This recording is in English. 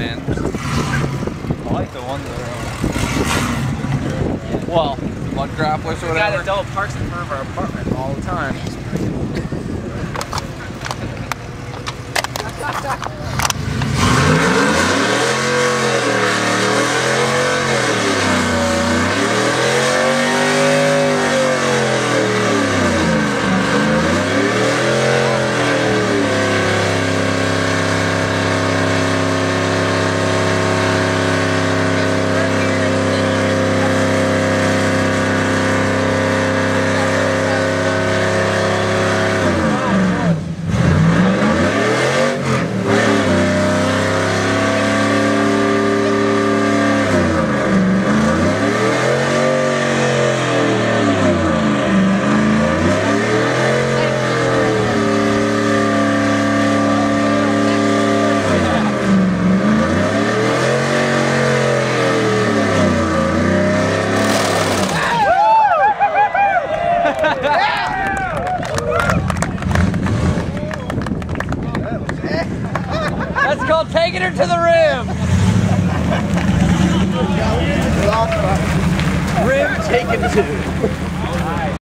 man. I like the ones that are well, mud grapplers or whatever. The guy that double parks in front of our apartment all the time. That's called taking her to the rim. Rim taken to.